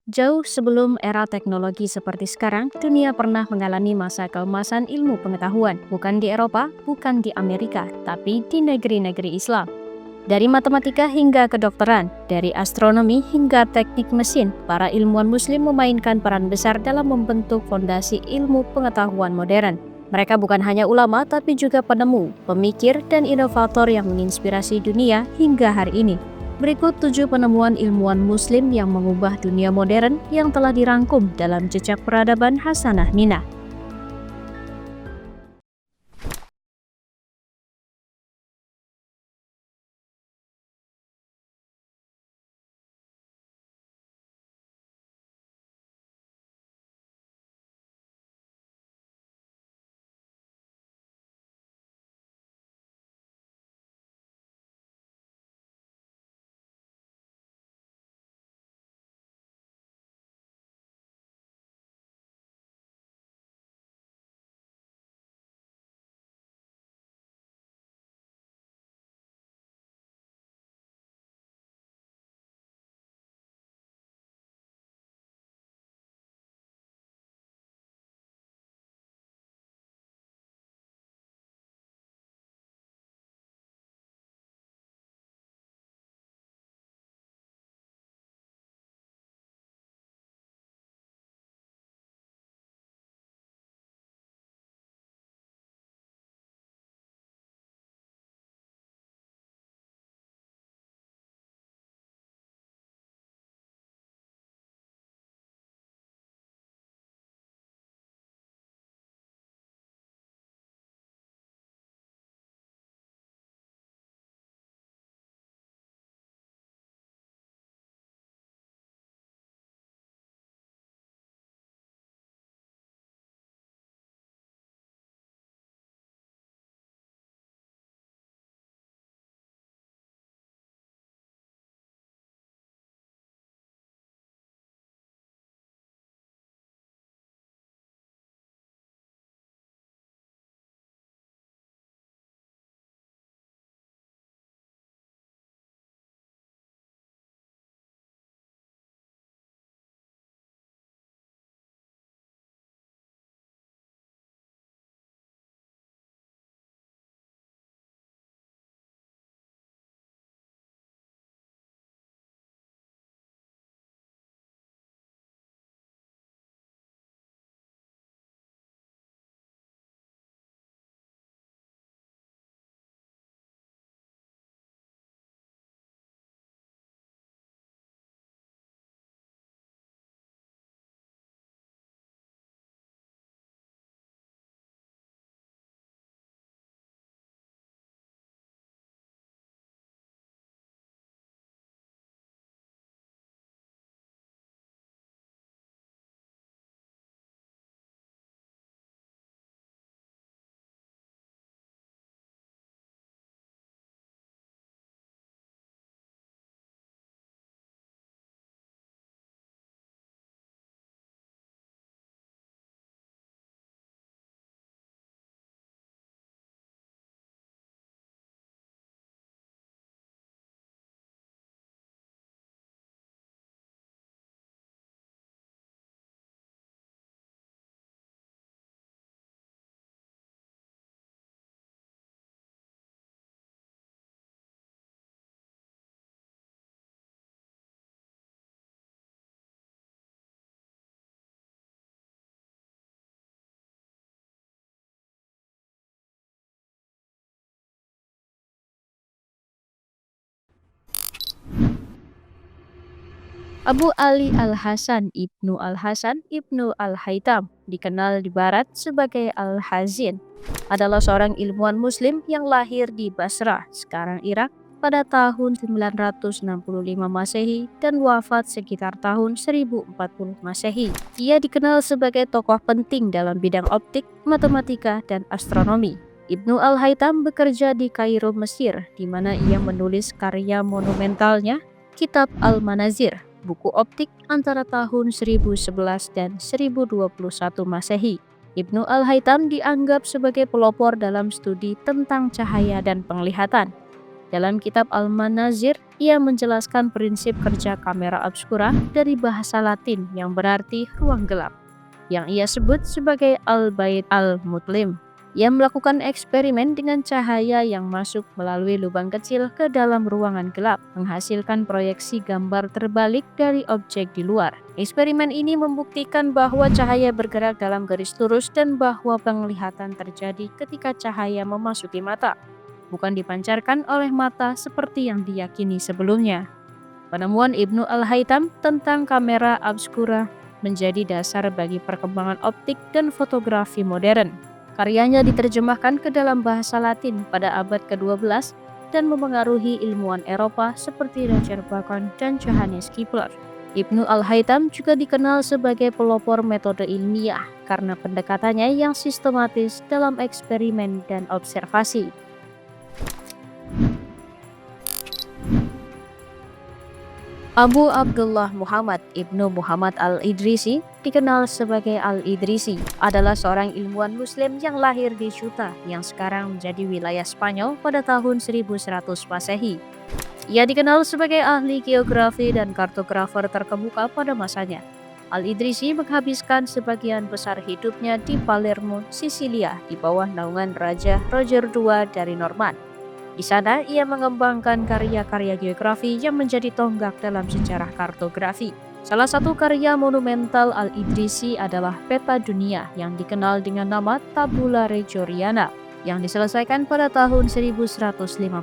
Jauh sebelum era teknologi seperti sekarang, dunia pernah mengalami masa keemasan ilmu pengetahuan, bukan di Eropa, bukan di Amerika, tapi di negeri-negeri Islam. Dari matematika hingga kedokteran, dari astronomi hingga teknik mesin, para ilmuwan muslim memainkan peran besar dalam membentuk fondasi ilmu pengetahuan modern. Mereka bukan hanya ulama, tapi juga penemu, pemikir, dan inovator yang menginspirasi dunia hingga hari ini. Berikut 7 penemuan ilmuwan muslim yang mengubah dunia modern yang telah dirangkum dalam Jejak Peradaban Hasanah Minna. Abu Ali Al-Hasan Ibnu Al-Hasan Ibnu Al-Haytham, dikenal di Barat sebagai Al-Hazin, adalah seorang ilmuwan muslim yang lahir di Basrah, sekarang Irak, pada tahun 965 Masehi dan wafat sekitar tahun 1040 Masehi. Ia dikenal sebagai tokoh penting dalam bidang optik, matematika, dan astronomi. Ibnu Al-Haytham bekerja di Kairo, Mesir, di mana ia menulis karya monumentalnya, Kitab Al-Manazir, buku optik antara tahun 1011 dan 1021 Masehi. Ibnu Al-Haytham dianggap sebagai pelopor dalam studi tentang cahaya dan penglihatan. Dalam kitab Al-Manazir, ia menjelaskan prinsip kerja kamera obscura dari bahasa Latin yang berarti ruang gelap, yang ia sebut sebagai Al-Bait Al-Mutlim. Ia melakukan eksperimen dengan cahaya yang masuk melalui lubang kecil ke dalam ruangan gelap, menghasilkan proyeksi gambar terbalik dari objek di luar. Eksperimen ini membuktikan bahwa cahaya bergerak dalam garis lurus dan bahwa penglihatan terjadi ketika cahaya memasuki mata, bukan dipancarkan oleh mata seperti yang diyakini sebelumnya. Penemuan Ibnu Al-Haytham tentang kamera obscura menjadi dasar bagi perkembangan optik dan fotografi modern. Karyanya diterjemahkan ke dalam bahasa Latin pada abad ke-12 dan memengaruhi ilmuwan Eropa seperti Roger Bacon dan Johannes Kepler. Ibnu Al-Haytham juga dikenal sebagai pelopor metode ilmiah karena pendekatannya yang sistematis dalam eksperimen dan observasi. Abu Abdullah Muhammad Ibnu Muhammad Al-Idrisi, dikenal sebagai Al-Idrisi, adalah seorang ilmuwan Muslim yang lahir di Ceuta yang sekarang menjadi wilayah Spanyol pada tahun 1100 Masehi. Ia dikenal sebagai ahli geografi dan kartografer terkemuka pada masanya. Al-Idrisi menghabiskan sebagian besar hidupnya di Palermo, Sisilia, di bawah naungan Raja Roger II dari Norman. Di sana, ia mengembangkan karya-karya geografi yang menjadi tonggak dalam sejarah kartografi. Salah satu karya monumental Al-Idrisi adalah peta dunia yang dikenal dengan nama Tabula Reggiana yang diselesaikan pada tahun 1154.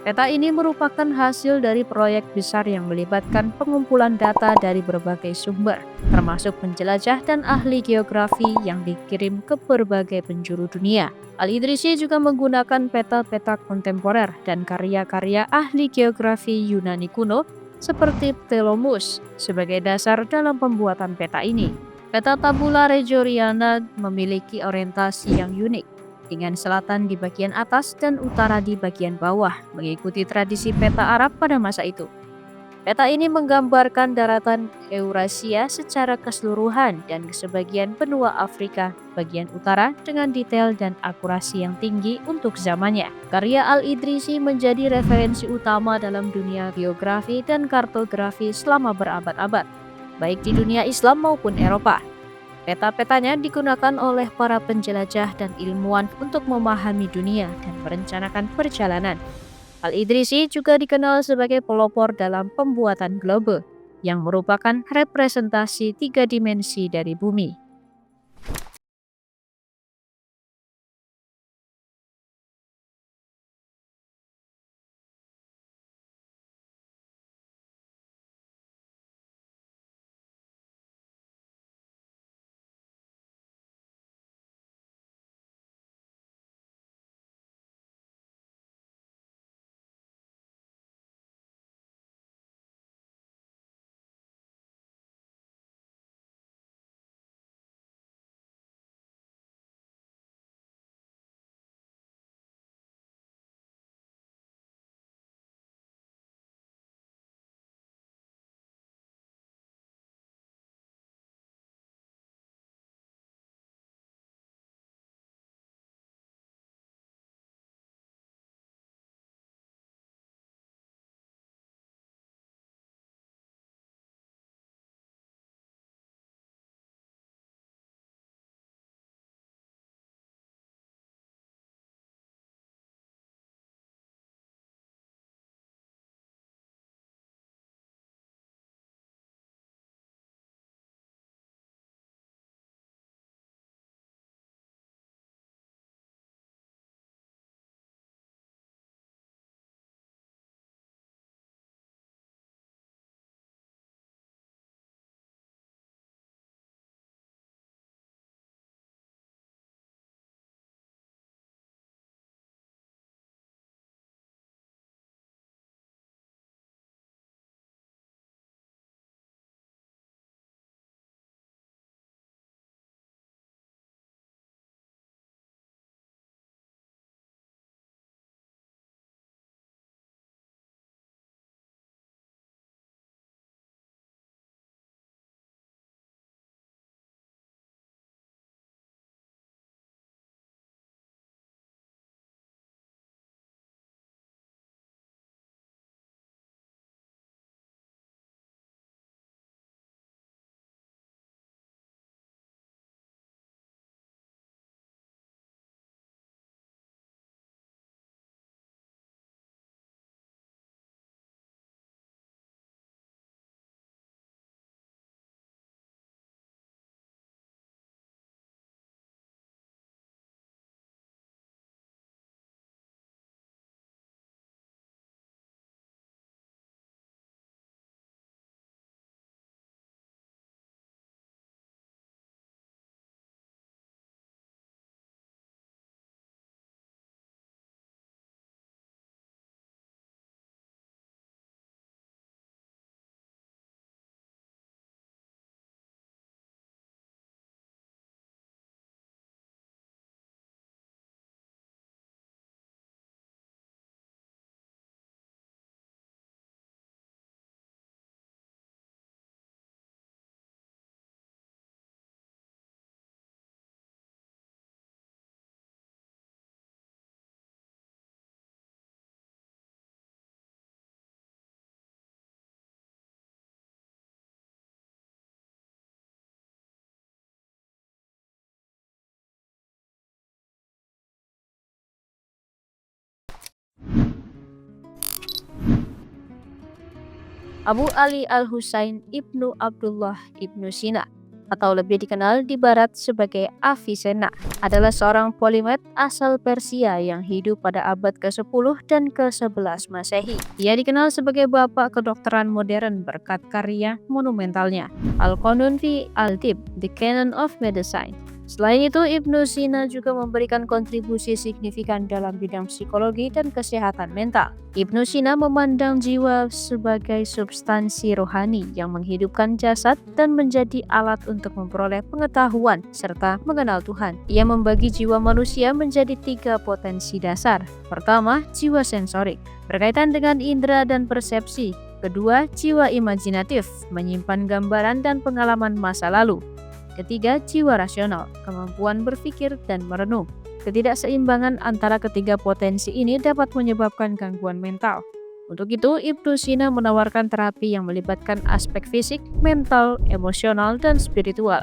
Peta ini merupakan hasil dari proyek besar yang melibatkan pengumpulan data dari berbagai sumber, termasuk penjelajah dan ahli geografi yang dikirim ke berbagai penjuru dunia. Al-Idrisi juga menggunakan peta-peta kontemporer dan karya-karya ahli geografi Yunani kuno seperti Ptolemus sebagai dasar dalam pembuatan peta ini. Peta Tabula Reggiana memiliki orientasi yang unik, dengan selatan di bagian atas dan utara di bagian bawah, mengikuti tradisi peta Arab pada masa itu. Peta ini menggambarkan daratan Eurasia secara keseluruhan dan sebagian benua Afrika bagian utara dengan detail dan akurasi yang tinggi untuk zamannya. Karya Al-Idrisi menjadi referensi utama dalam dunia geografi dan kartografi selama berabad-abad, baik di dunia Islam maupun Eropa. Peta-petanya digunakan oleh para penjelajah dan ilmuwan untuk memahami dunia dan merencanakan perjalanan. Al-Idrisi juga dikenal sebagai pelopor dalam pembuatan globe, yang merupakan representasi tiga dimensi dari bumi. Abu Ali al-Husain ibnu Abdullah ibnu Sina, atau lebih dikenal di barat sebagai Avicenna, adalah seorang polimet asal Persia yang hidup pada abad ke-10 dan ke-11 Masehi. Ia dikenal sebagai bapak kedokteran modern berkat karya monumentalnya, Al-Qanun fi al-Tibb, The Canon of Medicine. Selain itu, Ibnu Sina juga memberikan kontribusi signifikan dalam bidang psikologi dan kesehatan mental. Ibnu Sina memandang jiwa sebagai substansi rohani yang menghidupkan jasad dan menjadi alat untuk memperoleh pengetahuan serta mengenal Tuhan. Ia membagi jiwa manusia menjadi 3 potensi dasar. Pertama, jiwa sensorik, berkaitan dengan indera dan persepsi. Kedua, jiwa imajinatif, menyimpan gambaran dan pengalaman masa lalu. Ketiga, jiwa rasional, kemampuan berpikir dan merenung. Ketidakseimbangan antara ketiga potensi ini dapat menyebabkan gangguan mental. Untuk itu, Ibnu Sina menawarkan terapi yang melibatkan aspek fisik, mental, emosional, dan spiritual.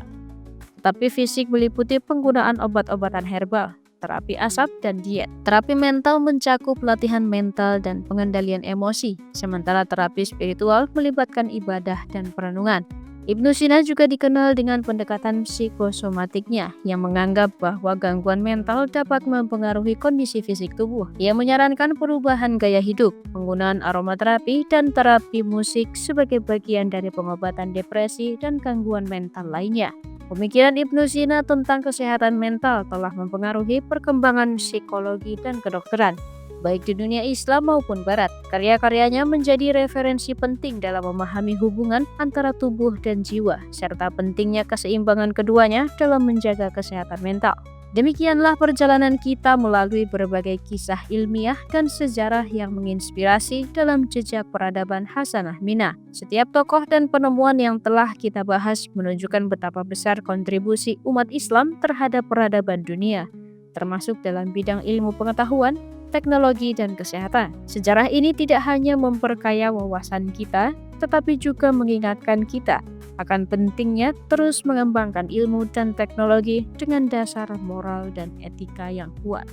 Terapi fisik meliputi penggunaan obat-obatan herbal, terapi asap, dan diet. Terapi mental mencakup latihan mental dan pengendalian emosi, sementara terapi spiritual melibatkan ibadah dan perenungan. Ibnu Sina juga dikenal dengan pendekatan psikosomatiknya yang menganggap bahwa gangguan mental dapat mempengaruhi kondisi fisik tubuh. Ia menyarankan perubahan gaya hidup, penggunaan aromaterapi, dan terapi musik sebagai bagian dari pengobatan depresi dan gangguan mental lainnya. Pemikiran Ibnu Sina tentang kesehatan mental telah mempengaruhi perkembangan psikologi dan kedokteran, baik di dunia Islam maupun Barat. Karya-karyanya menjadi referensi penting dalam memahami hubungan antara tubuh dan jiwa, serta pentingnya keseimbangan keduanya dalam menjaga kesehatan mental. Demikianlah perjalanan kita melalui berbagai kisah ilmiah dan sejarah yang menginspirasi dalam jejak peradaban Hasanah Mina. Setiap tokoh dan penemuan yang telah kita bahas menunjukkan betapa besar kontribusi umat Islam terhadap peradaban dunia, termasuk dalam bidang ilmu pengetahuan, teknologi, dan kesehatan. Sejarah ini tidak hanya memperkaya wawasan kita, tetapi juga mengingatkan kita akan pentingnya terus mengembangkan ilmu dan teknologi dengan dasar moral dan etika yang kuat.